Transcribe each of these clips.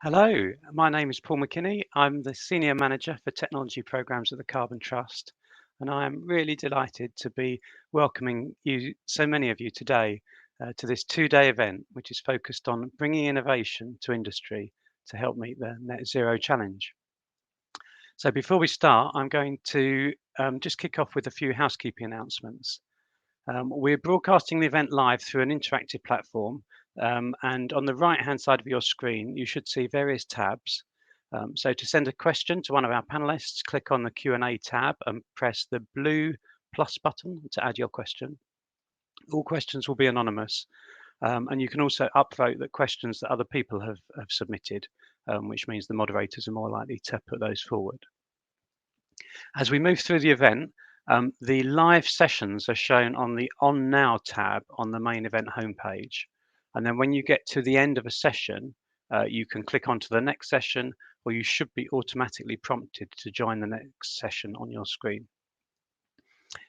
Hello, my name is Paul McKinney. I'm the Senior Manager for Technology Programs at the Carbon Trust, and I am really delighted to be welcoming you, so many of you today, to this two-day event, which is focused on bringing innovation to industry to help meet the Net Zero Challenge. So before we start, I'm going to just kick off with a few housekeeping announcements. We're broadcasting the event live through an interactive platform, and on the right-hand side of your screen, you should see various tabs. So to send a question to one of our panelists, click on the Q&A tab and press the blue plus button to add your question. All questions will be anonymous, and you can also upvote the questions that other people have submitted, which means the moderators are more likely to put those forward. As we move through the event, the live sessions are shown on the On Now tab on the main event homepage. And then when you get to the end of a session, you can click onto the next session, or you should be automatically prompted to join the next session on your screen.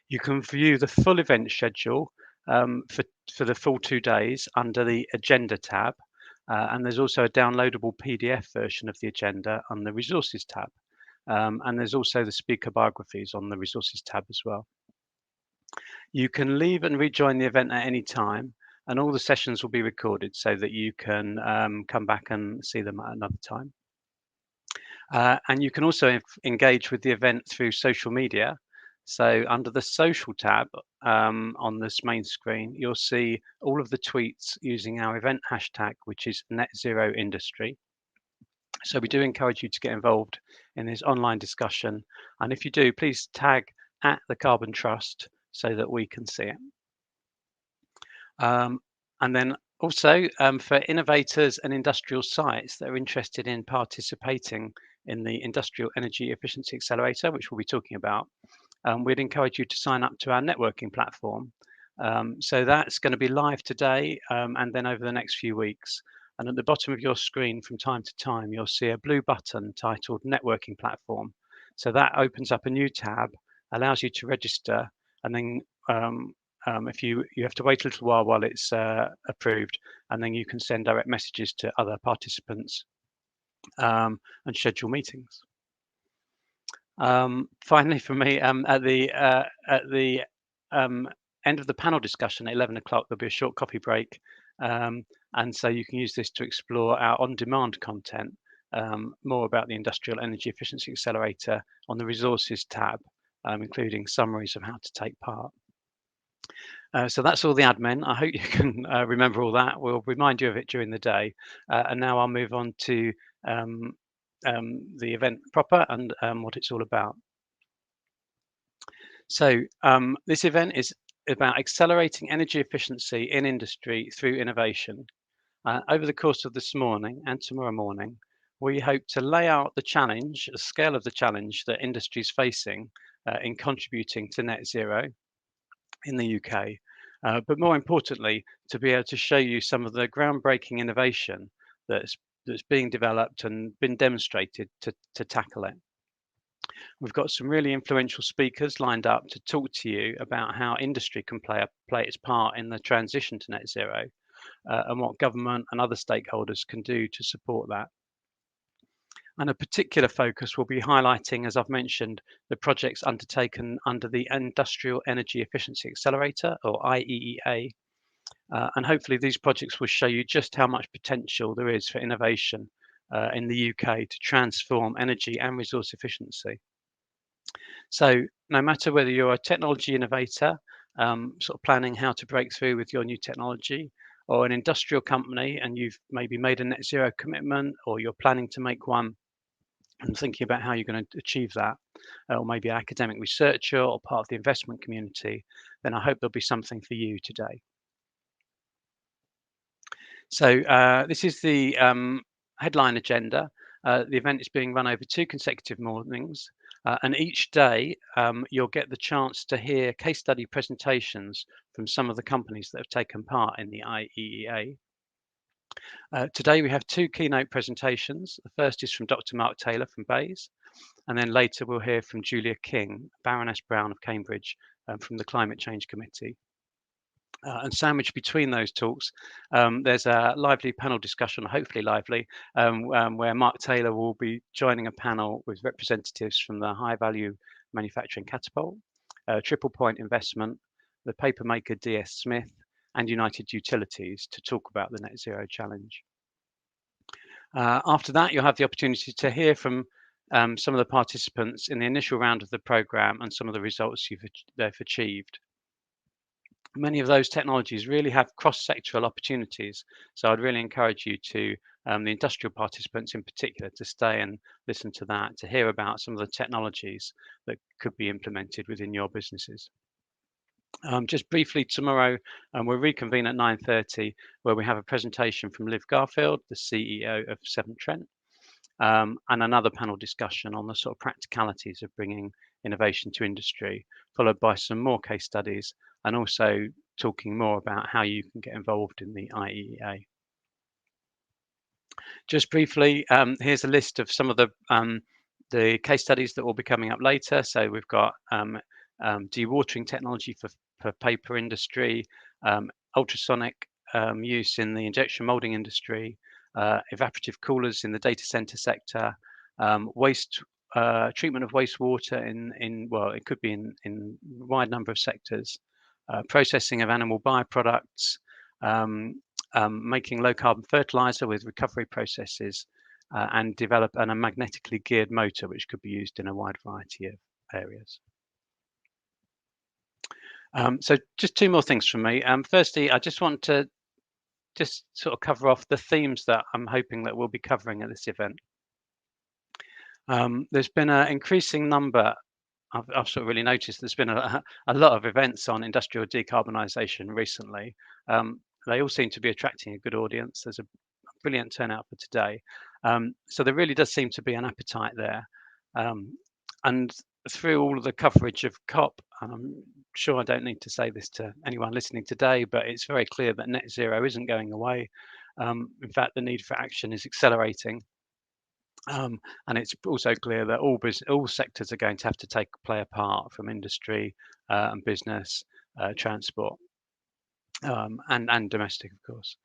You can view the full event schedule for the full 2 days under the Agenda tab. And there's also a downloadable PDF version of the agenda on the Resources tab. And there's also the speaker biographies on the Resources tab as well. You can leave and rejoin the event at any time, and all the sessions will be recorded so that you can come back and see them at another time. And you can also engage with the event through social media. So under the social tab on this main screen, you'll see all of the tweets using our event hashtag, which is Net Zero Industry. So we do encourage you to get involved in this online discussion. And if you do, please tag at the Carbon Trust so that we can see it. And then also for innovators and industrial sites that are interested in participating in the Industrial Energy Efficiency Accelerator, which we'll be talking about, we'd encourage you to sign up to our networking platform. So that's going to be live today and then over the next few weeks. And at the bottom of your screen from time to time, you'll see a blue button titled Networking Platform. So that opens up a new tab, allows you to register, and then if you have to wait a little while it's approved, and then you can send direct messages to other participants and schedule meetings. Finally, for me, at the end of the panel discussion at 11 o'clock, there'll be a short coffee break. And so you can use this to explore our on-demand content, more about the Industrial Energy Efficiency Accelerator on the Resources tab, including summaries of how to take part. So that's all the admin. I hope you can remember all that. We'll remind you of it during the day. And now I'll move on to the event proper and what it's all about. So this event is about accelerating energy efficiency in industry through innovation. Over the course of this morning and tomorrow morning, we hope to lay out the challenge, the scale of the challenge that industry is facing in contributing to net zero in the UK, but more importantly, to be able to show you some of the groundbreaking innovation that's being developed and been demonstrated to tackle it. We've got some really influential speakers lined up to talk to you about how industry can play its part in the transition to net zero and what government and other stakeholders can do to support that. And a particular focus will be highlighting, as I've mentioned, the projects undertaken under the Industrial Energy Efficiency Accelerator, or IEEA. And hopefully these projects will show you just how much potential there is for innovation in the UK to transform energy and resource efficiency. So no matter whether you're a technology innovator, sort of planning how to break through with your new technology, or an industrial company and you've maybe made a net zero commitment, or you're planning to make one and thinking about how you're going to achieve that, or maybe an academic researcher or part of the investment community, then I hope there'll be something for you today. So this is the headline agenda. The event is being run over 2 consecutive mornings, and each day you'll get the chance to hear case study presentations from some of the companies that have taken part in the IEEA. Today we have 2 keynote presentations. The first is from Dr. Mark Taylor from BEIS, and then later we'll hear from Julia King, Baroness Brown of Cambridge, from the Climate Change Committee. And sandwiched between those talks, there's a lively panel discussion, hopefully lively, where Mark Taylor will be joining a panel with representatives from the High Value Manufacturing Catapult, Triple Point Investment, the papermaker DS Smith, and United Utilities to talk about the Net Zero Challenge. After that, you'll have the opportunity to hear from some of the participants in the initial round of the programme and some of the results they've achieved. Many of those technologies really have cross-sectoral opportunities. So I'd really encourage you to, the industrial participants in particular, to stay and listen to that, to hear about some of the technologies that could be implemented within your businesses. Just briefly, tomorrow we'll reconvene at 9:30, where we have a presentation from Liv Garfield, the CEO of Severn Trent, and another panel discussion on the sort of practicalities of bringing innovation to industry, followed by some more case studies and also talking more about how you can get involved in the IEEA. Just briefly, here's a list of some of the case studies that will be coming up later. So we've got dewatering technology for paper industry, ultrasonic use in the injection molding industry, evaporative coolers in the data center sector, waste treatment of wastewater in well, it could be in a wide number of sectors, processing of animal byproducts, making low carbon fertilizer with recovery processes, and develop a magnetically geared motor, which could be used in a wide variety of areas. So just two more things from me. Firstly, I just want to just sort of cover off the themes that I'm hoping that we'll be covering at this event. There's been an increasing number, I've sort of really noticed there's been a lot of events on industrial decarbonisation recently. They all seem to be attracting a good audience. There's a brilliant turnout for today. So there really does seem to be an appetite there. And through all of the coverage of COP, I'm sure I don't need to say this to anyone listening today, but it's very clear that net zero isn't going away. In fact, the need for action is accelerating. And it's also clear that all sectors are going to have to play a part, from industry and business, transport, and domestic, of course.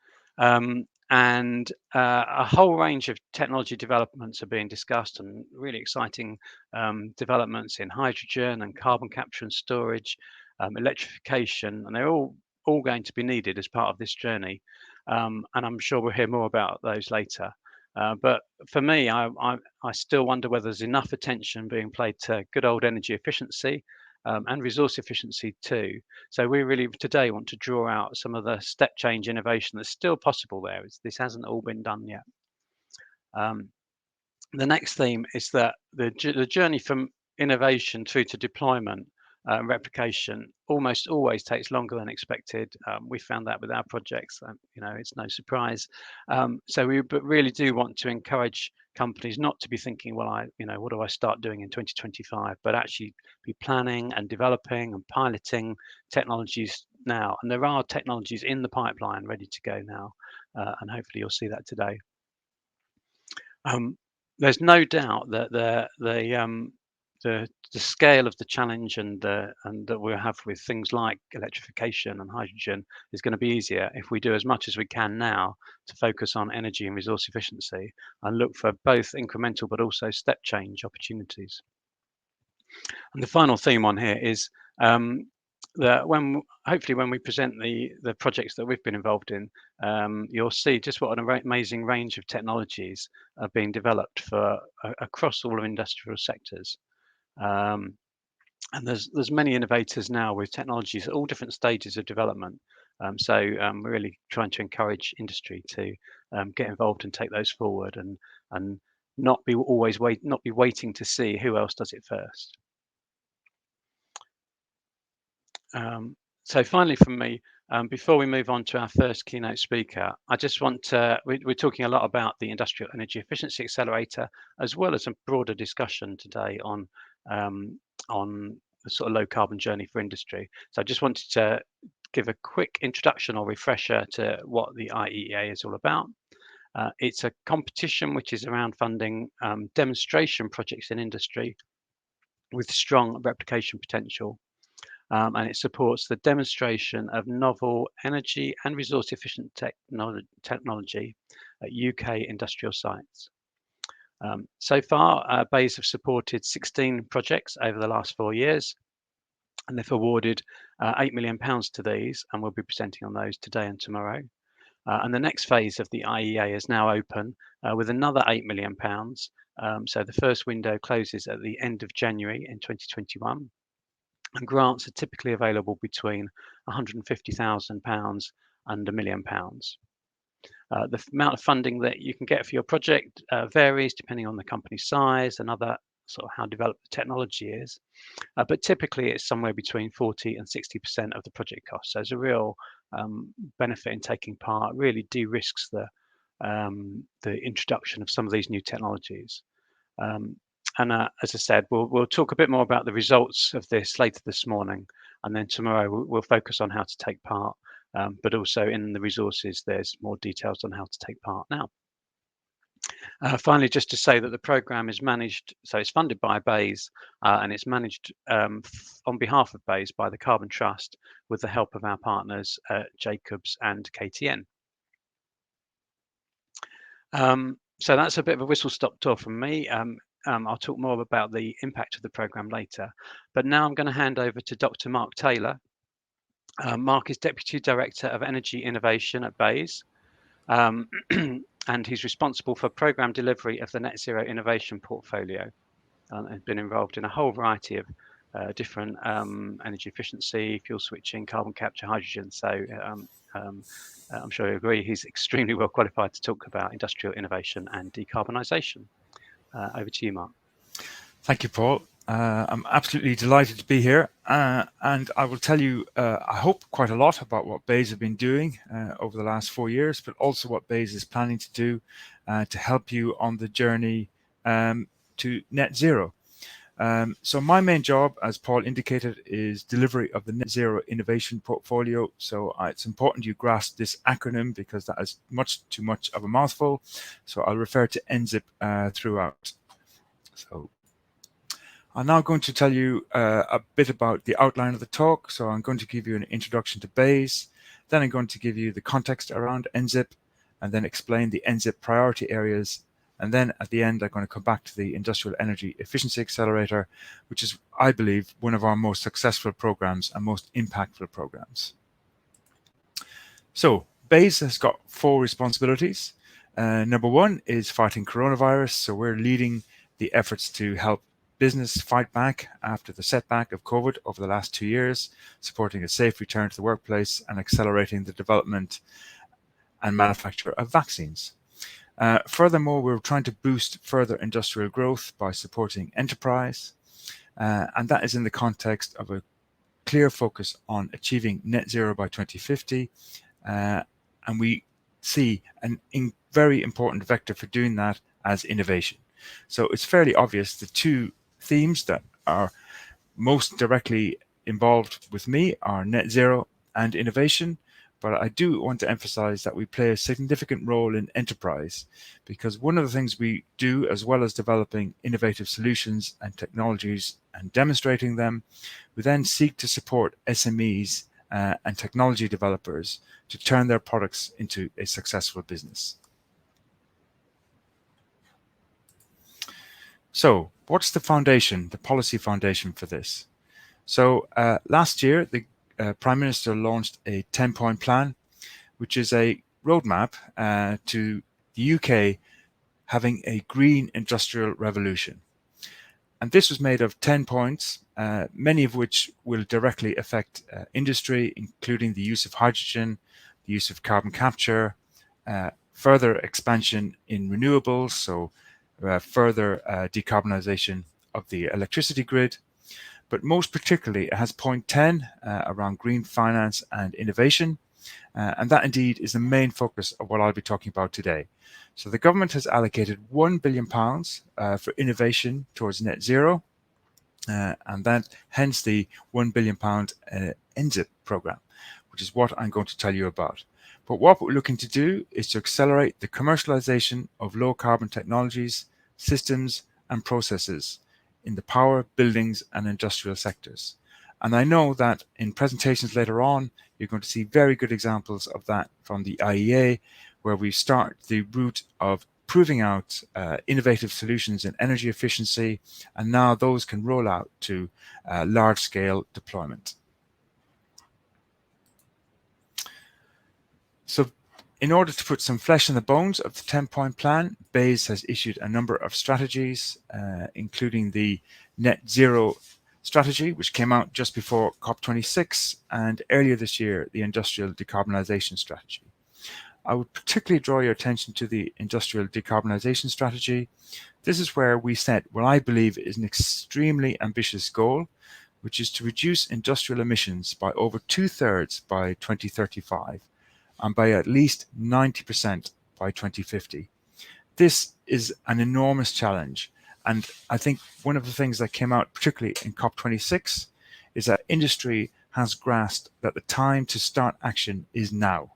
And a whole range of technology developments are being discussed, and really exciting developments in hydrogen and carbon capture and storage, electrification, and they're all going to be needed as part of this journey. And I'm sure we'll hear more about those later. But for me, I still wonder whether there's enough attention being paid to good old energy efficiency and resource efficiency too. So we really today want to draw out some of the step change innovation that's still possible there. This hasn't all been done yet. The next theme is that the journey from innovation through to deployment replication almost always takes longer than expected. We found that with our projects, it's no surprise. So we really do want to encourage companies not to be thinking, well, what do I start doing in 2025, but actually be planning and developing and piloting technologies now. And there are technologies in the pipeline ready to go now, and hopefully you'll see that today. There's no doubt that the scale of the challenge and that we'll have with things like electrification and hydrogen is going to be easier if we do as much as we can now to focus on energy and resource efficiency and look for both incremental but also step change opportunities. And the final theme on here is that hopefully when we present the projects that we've been involved in, you'll see just what an amazing range of technologies are being developed for across all of industrial sectors. And there's many innovators now with technologies at all different stages of development. So we're really trying to encourage industry to get involved and take those forward, and not be waiting to see who else does it first. So finally from me, before we move on to our first keynote speaker, I just want to, we're talking a lot about the Industrial Energy Efficiency Accelerator, as well as a broader discussion today on the sort of low carbon journey for industry. So I just wanted to give a quick introduction or refresher to what the IEEA is all about. It's a competition which is around funding demonstration projects in industry with strong replication potential. and it supports the demonstration of novel energy and resource efficient technology at UK industrial sites. So far, BEIS have supported 16 projects over the last 4 years, and they've awarded £8 million to these, and we'll be presenting on those today and tomorrow. And the next phase of the IEA is now open with another £8 million. So the first window closes at the end of January in 2021. And grants are typically available between £150,000 and £1 million. The amount of funding that you can get for your project varies depending on the company's size and other sort of how developed the technology is. But typically it's somewhere between 40 and 60% of the project cost. So there's a real benefit in taking part, really de-risks the introduction of some of these new technologies. And as I said, we'll talk a bit more about the results of this later this morning, and then tomorrow we'll focus on how to take part, but also in the resources there's more details on how to take part now. Finally, just to say that the programme is managed, so it's funded by BEIS and it's managed on behalf of BEIS by the Carbon Trust with the help of our partners Jacobs and KTN. So that's a bit of a whistle-stop tour from me. I'll talk more about the impact of the programme later, but now I'm going to hand over to Dr. Mark Taylor. Mark is Deputy Director of Energy Innovation at BEIS, and he's responsible for programme delivery of the Net Zero Innovation Portfolio, and has been involved in a whole variety of different energy efficiency, fuel switching, carbon capture, hydrogen. So I'm sure you agree he's extremely well qualified to talk about industrial innovation and decarbonisation. Over to you, Mark. Thank you, Paul. I'm absolutely delighted to be here, and I will tell you, I hope, quite a lot about what BEIS have been doing over the last 4 years, but also what BEIS is planning to do to help you on the journey to net zero. So my main job, as Paul indicated, is delivery of the Net Zero Innovation Portfolio. So it's important you grasp this acronym because that is much too much of a mouthful. So I'll refer to NZIP throughout. So I'm now going to tell you a bit about the outline of the talk. So I'm going to give you an introduction to BEIS, then I'm going to give you the context around NZIP, and then explain the NZIP priority areas. And then at the end, I'm going to come back to the Industrial Energy Efficiency Accelerator, which is, I believe, one of our most successful programs and most impactful programs. So BEIS has got 4 responsibilities. Number 1 is fighting coronavirus. So we're leading the efforts to help business fight back after the setback of COVID over the last 2 years, supporting a safe return to the workplace and accelerating the development and manufacture of vaccines. Furthermore, we're trying to boost further industrial growth by supporting enterprise, and that is in the context of a clear focus on achieving net zero by 2050, and we see a very important vector for doing that as innovation. So it's fairly obvious the 2 themes that are most directly involved with me are net zero and innovation. But I do want to emphasize that we play a significant role in enterprise, because one of the things we do, as well as developing innovative solutions and technologies and demonstrating them, we then seek to support SMEs and technology developers to turn their products into a successful business. So what's the foundation, the policy foundation for this? So last year, the Prime Minister launched a 10-point plan, which is a roadmap to the UK having a green industrial revolution. And this was made of 10 points, many of which will directly affect industry, including the use of hydrogen, the use of carbon capture, further expansion in renewables, so further decarbonisation of the electricity grid. But most particularly, it has point 10 around green finance and innovation. And that indeed is the main focus of what I'll be talking about today. So the government has allocated £1 billion for innovation towards net zero. And that hence the £1 billion NZIP program, which is what I'm going to tell you about. But what we're looking to do is to accelerate the commercialization of low carbon technologies, systems and processes in the power, buildings and industrial sectors. And I know that in presentations later on, you're going to see very good examples of that from the IEA, where we start the route of proving out innovative solutions in energy efficiency, and now those can roll out to large-scale deployment. So in order to put some flesh in the bones of the 10-point plan, BEIS has issued a number of strategies, including the net zero strategy, which came out just before COP26, and earlier this year, the industrial decarbonisation strategy. I would particularly draw your attention to the industrial decarbonisation strategy. This is where we set what I believe is an extremely ambitious goal, which is to reduce industrial emissions by over 2/3 by 2035 and by at least 90% by 2050. This is an enormous challenge. And I think one of the things that came out, particularly in COP26, is that industry has grasped that the time to start action is now.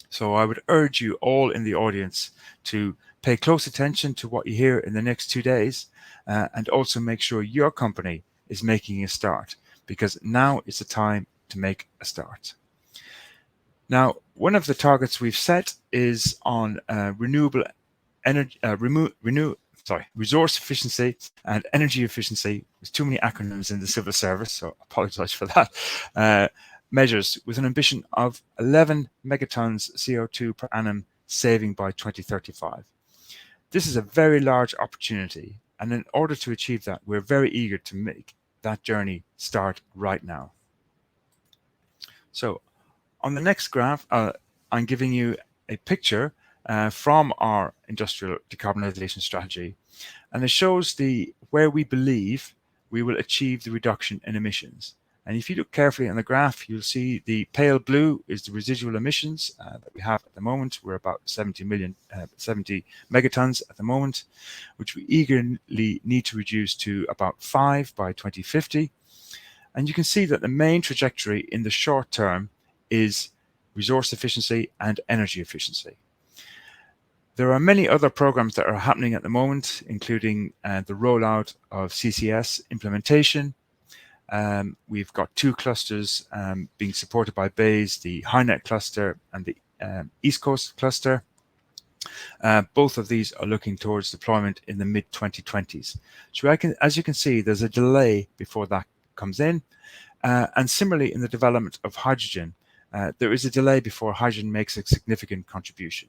So I would urge you all in the audience to pay close attention to what you hear in the next 2 days, and also make sure your company is making a start, because now is the time to make a start. Now, one of the targets we've set is on renewable energy, resource efficiency and energy efficiency. There's too many acronyms in the civil service, so I apologize for that. Measures with an ambition of 11 megatons CO2 per annum saving by 2035. This is a very large opportunity, and in order to achieve that, we're very eager to make that journey start right now. So on the next graph, I'm giving you a picture from our industrial decarbonisation strategy, and it shows where we believe we will achieve the reduction in emissions. And if you look carefully on the graph, you'll see the pale blue is the residual emissions that we have at the moment. We're about 70 megatons at the moment, which we eagerly need to reduce to about 5 by 2050. And you can see that the main trajectory in the short term is resource efficiency and energy efficiency. There are many other programs that are happening at the moment, including the rollout of CCS implementation. We've got 2 clusters being supported by BEIS, the HyNet cluster and the East Coast cluster. Both of these are looking towards deployment in the mid-2020s. So as you can see, there's a delay before that comes in. And similarly, in the development of hydrogen, there is a delay before hydrogen makes a significant contribution.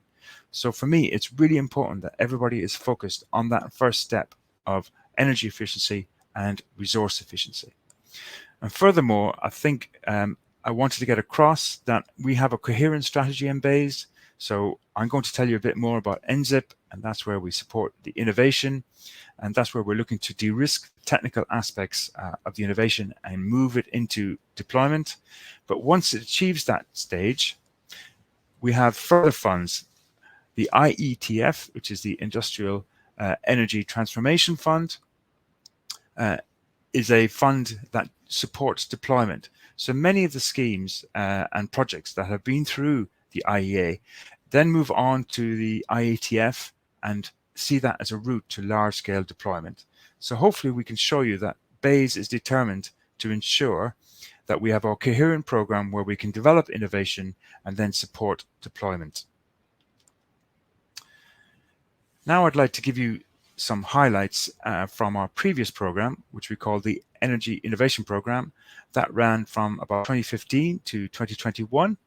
So for me, it's really important that everybody is focused on that first step of energy efficiency and resource efficiency. And furthermore, I think I wanted to get across that we have a coherent strategy in BEIS. So I'm going to tell you a bit more about NZIP, and that's where we support the innovation, and that's where we're looking to de-risk technical aspects of the innovation and move it into deployment. But once it achieves that stage, we have further funds. The IETF, which is the Industrial Energy Transformation Fund, is a fund that supports deployment. So many of the schemes and projects that have been through the IEA then move on to the IETF and see that as a route to large-scale deployment. So hopefully we can show you that BEIS is determined to ensure that we have a coherent program where we can develop innovation and then support deployment. Now I'd like to give you some highlights from our previous program, which we call the Energy Innovation Program, that ran from about 2015 to 2021.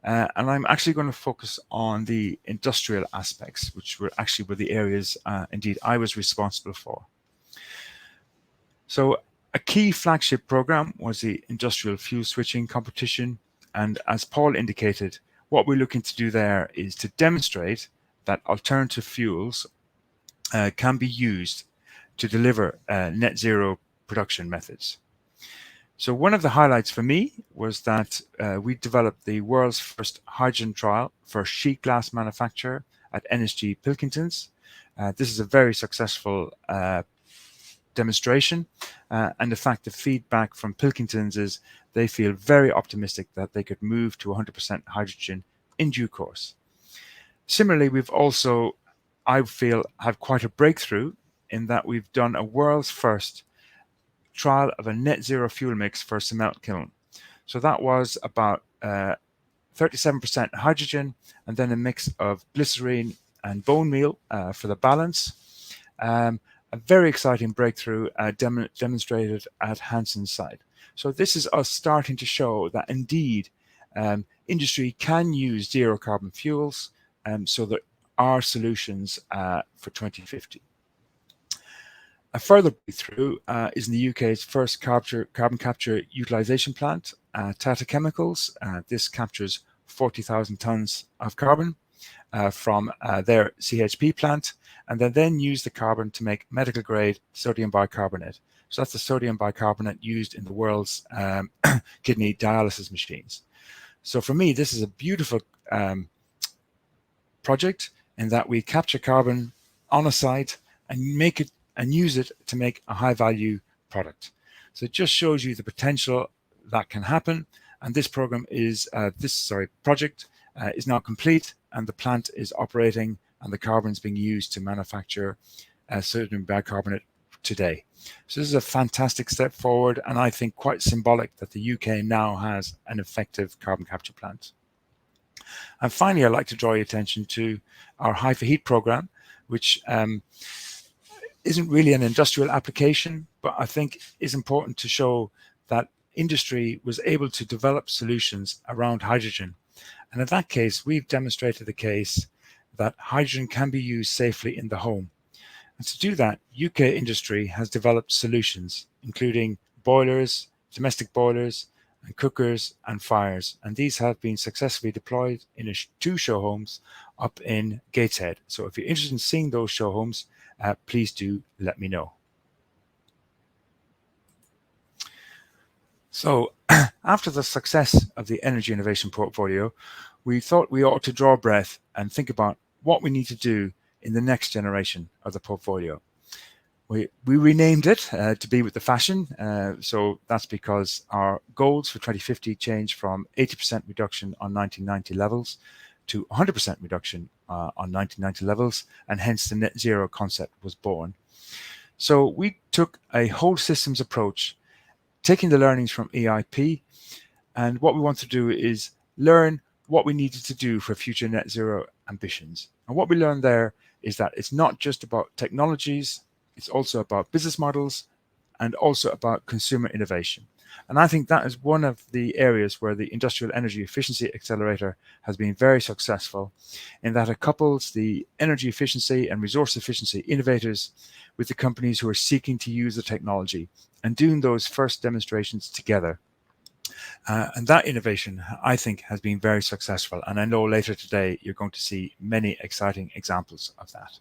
And I'm actually going to focus on the industrial aspects, which were the areas indeed I was responsible for. So a key flagship program was the industrial fuel switching competition. And as Paul indicated, what we're looking to do there is to demonstrate that alternative fuels can be used to deliver net zero production methods. So one of the highlights for me was that we developed the world's first hydrogen trial for sheet glass manufacture at NSG Pilkingtons. This is a very successful demonstration, and the fact the feedback from Pilkingtons is they feel very optimistic that they could move to 100% hydrogen in due course. Similarly, we've also, I feel, had quite a breakthrough in that we've done a world's first trial of a net zero fuel mix for a cement kiln. So that was about 37% hydrogen and then a mix of glycerine and bone meal for the balance. A very exciting breakthrough demonstrated at Hansen's site. So this is us starting to show that indeed industry can use zero carbon fuels, so there are solutions for 2050. A further breakthrough is in the UK's first carbon capture utilisation plant, Tata Chemicals. This captures 40,000 tonnes of carbon from their CHP plant, and they then use the carbon to make medical grade sodium bicarbonate. So that's the sodium bicarbonate used in the world's kidney dialysis machines. So for me, this is a beautiful project in that we capture carbon on a site and make it and use it to make a high value product. So it just shows you the potential that can happen. And this program is project is now complete, and the plant is operating, and the carbon is being used to manufacture sodium bicarbonate today. So this is a fantastic step forward, and I think quite symbolic that the UK now has an effective carbon capture plant. And finally, I'd like to draw your attention to our Hy4Heat program, which isn't really an industrial application, but I think is important to show that industry was able to develop solutions around hydrogen. And in that case, we've demonstrated the case that hydrogen can be used safely in the home. And to do that, UK industry has developed solutions, including boilers, domestic boilers, and cookers and fires. And these have been successfully deployed in 2 show homes up in Gateshead. So if you're interested in seeing those show homes, please do let me know. So after the success of the energy innovation portfolio, we thought we ought to draw breath and think about what we need to do in the next generation of the portfolio. We renamed it to be with the fashion. So that's because our goals for 2050 changed from 80% reduction on 1990 levels to 100% reduction on 1990 levels, and hence the net zero concept was born. So we took a whole systems approach, taking the learnings from EIP, and what we want to do is learn what we needed to do for future net zero ambitions. And what we learned there is that it's not just about technologies, it's also about business models and also about consumer innovation. And I think that is one of the areas where the Industrial Energy Efficiency Accelerator has been very successful, in that it couples the energy efficiency and resource efficiency innovators with the companies who are seeking to use the technology and doing those first demonstrations together. And that innovation, I think, has been very successful. And I know later today, you're going to see many exciting examples of that.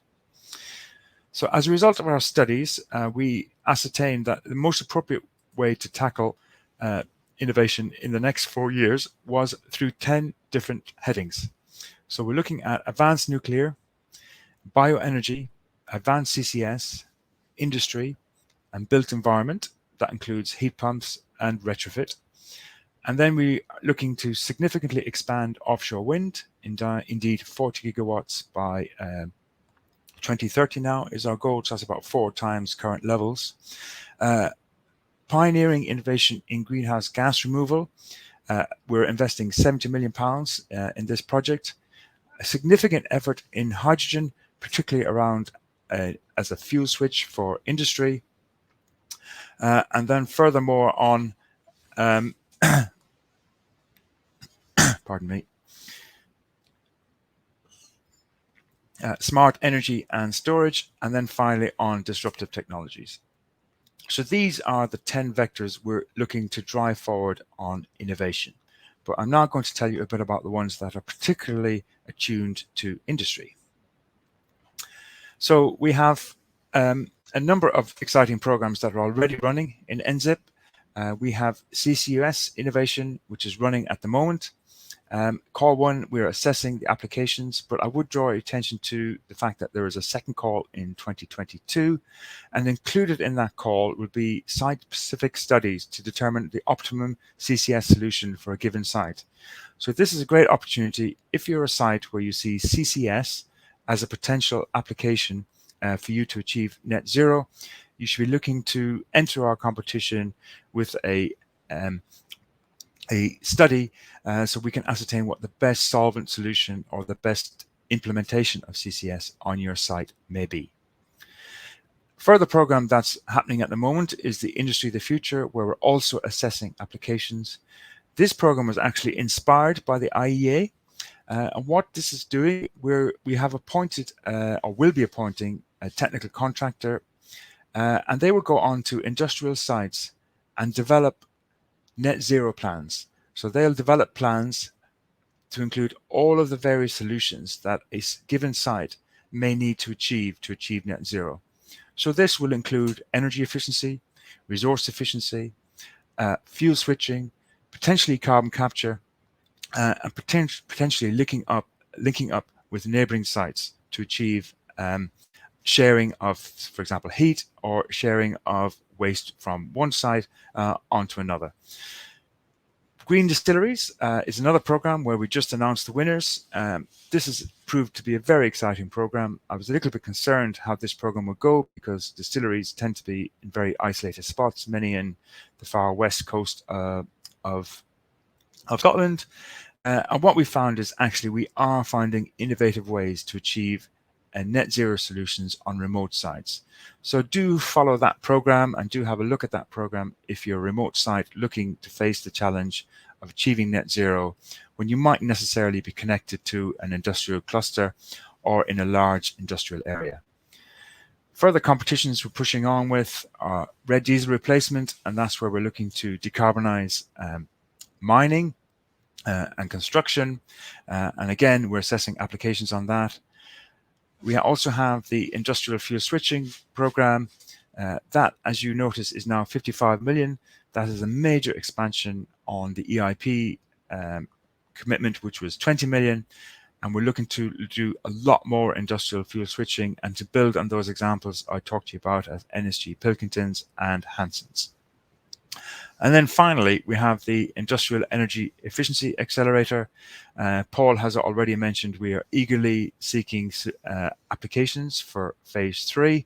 So as a result of our studies, we ascertained that the most appropriate way to tackle innovation in the next 4 years was through 10 different headings. So we're looking at advanced nuclear, bioenergy, advanced CCS, industry, and built environment. That includes heat pumps and retrofit. And then we're looking to significantly expand offshore wind, indeed 40 gigawatts by 2030 now is our goal. So that's about 4 times current levels. Pioneering innovation in greenhouse gas removal. We're investing £70 million in this project. A significant effort in hydrogen, particularly around as a fuel switch for industry. And then furthermore on, pardon me, smart energy and storage, and then finally on disruptive technologies. So these are the 10 vectors we're looking to drive forward on innovation. But I'm now going to tell you a bit about the ones that are particularly attuned to industry. So we have a number of exciting programs that are already running in NZIP. We have CCUS innovation, which is running at the moment. Call 1, we're assessing the applications, but I would draw your attention to the fact that there is a second call in 2022, and included in that call would be site-specific studies to determine the optimum CCS solution for a given site. So this is a great opportunity if you're a site where you see CCS as a potential application for you to achieve net zero. you should be looking to enter our competition with a study so we can ascertain what the best solvent solution or the best implementation of CCS on your site may be. Further program that's happening at the moment is the Industry of the Future, where we're also assessing applications. This program was actually inspired by the IEA, and what this is doing, we have appointed or will be appointing a technical contractor, and they will go on to industrial sites and develop net zero plans. So they'll develop plans to include all of the various solutions that a given site may need to achieve net zero. So this will include energy efficiency, resource efficiency, fuel switching, potentially carbon capture, and potentially linking up with neighboring sites to achieve sharing of, for example, heat, or sharing of waste from one site onto another. Green Distilleries is another program where we just announced the winners. This has proved to be a very exciting program. I was a little bit concerned how this program would go, because distilleries tend to be in very isolated spots, many in the far west coast of Scotland. And what we found is actually we are finding innovative ways to achieve net zero solutions on remote sites. So do follow that program and do have a look at that program if you're a remote site looking to face the challenge of achieving net zero when you might necessarily be connected to an industrial cluster or in a large industrial area. Further competitions we're pushing on with are red diesel replacement, and that's where we're looking to decarbonize mining and construction. And again, we're assessing applications on that. We also have the industrial fuel switching program. That, as you notice, is now 55 million. That is a major expansion on the EIP commitment, which was 20 million. And we're looking to do a lot more industrial fuel switching and to build on those examples I talked to you about as NSG Pilkingtons and Hansons. And then finally, we have the Industrial Energy Efficiency Accelerator. Paul has already mentioned we are eagerly seeking applications for phase 3,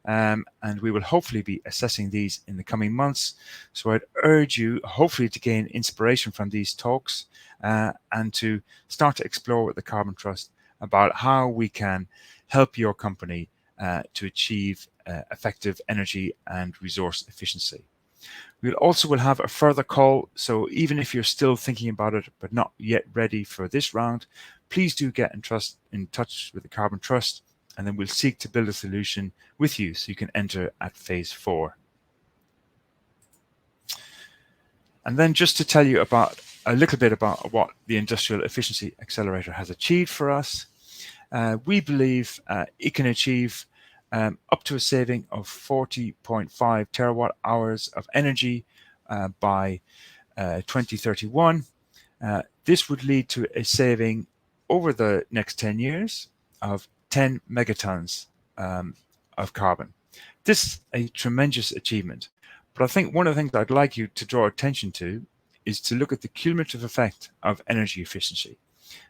and we will hopefully be assessing these in the coming months. So I'd urge you hopefully to gain inspiration from these talks and to start to explore with the Carbon Trust about how we can help your company to achieve effective energy and resource efficiency. We also will have a further call, so even if you're still thinking about it but not yet ready for this round, please do get in touch with the Carbon Trust, and then we'll seek to build a solution with you so you can enter at phase 4. And then just to tell you about a little bit about what the Industrial Efficiency Accelerator has achieved for us, we believe it can achieve up to a saving of 40.5 terawatt hours of energy by 2031. This would lead to a saving over the next 10 years of 10 megatons of carbon. This is a tremendous achievement, but I think one of the things I'd like you to draw attention to is to look at the cumulative effect of energy efficiency.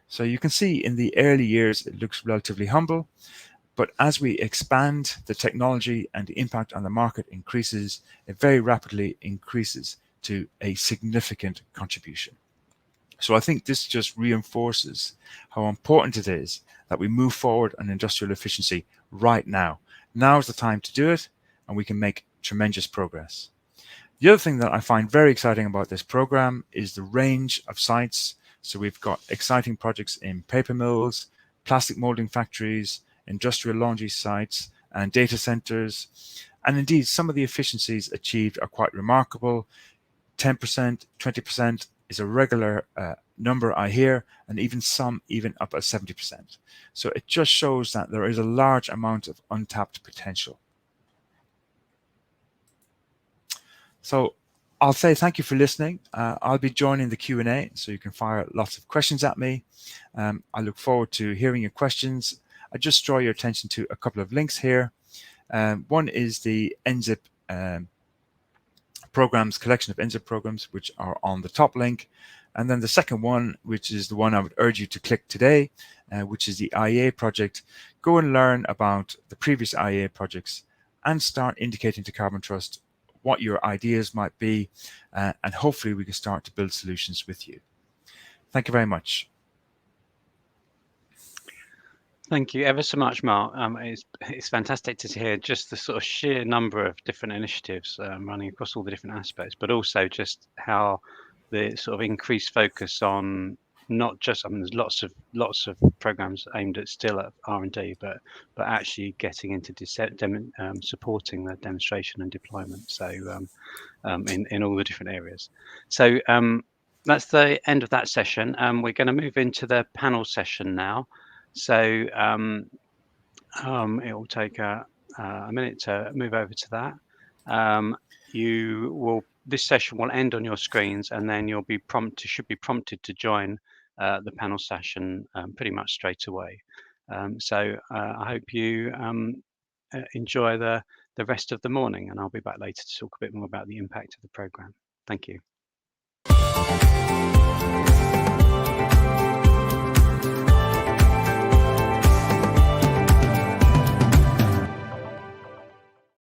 So you can see in the early years it looks relatively humble, but as we expand the technology and the impact on the market increases, it very rapidly increases to a significant contribution. So I think this just reinforces how important it is that we move forward on industrial efficiency right now. Now is the time to do it, and we can make tremendous progress. The other thing that I find very exciting about this program is the range of sites. So we've got exciting projects in paper mills, plastic molding factories, industrial laundry sites, and data centers. And indeed, some of the efficiencies achieved are quite remarkable. 10%, 20% is a regular number I hear, and even some up at 70%. So it just shows that there is a large amount of untapped potential. So I'll say thank you for listening. I'll be joining the Q&A, so you can fire lots of questions at me. I look forward to hearing your questions. I just draw your attention to a couple of links here. One is the NZIP programs, collection of NZIP programs, which are on the top link. And then the second one, which is the one I would urge you to click today, which is the IEA project. Go and learn about the previous IEA projects and start indicating to Carbon Trust what your ideas might be, and hopefully we can start to build solutions with you. Thank you very much. Thank you ever so much, Mark. It's fantastic to hear just the sort of sheer number of different initiatives running across all the different aspects, but also just how the sort of increased focus on not just, I mean, there's lots of programs aimed at still at R&D, but actually getting into supporting the demonstration and deployment. So in all the different areas. So that's the end of that session. We're going to move into the panel session now. So it will take a minute to move over to that. This session will end on your screens, and then you'll be should be prompted to join the panel session pretty much straight away. So I hope you enjoy the rest of the morning, and I'll be back later to talk a bit more about the impact of the program. Thank you.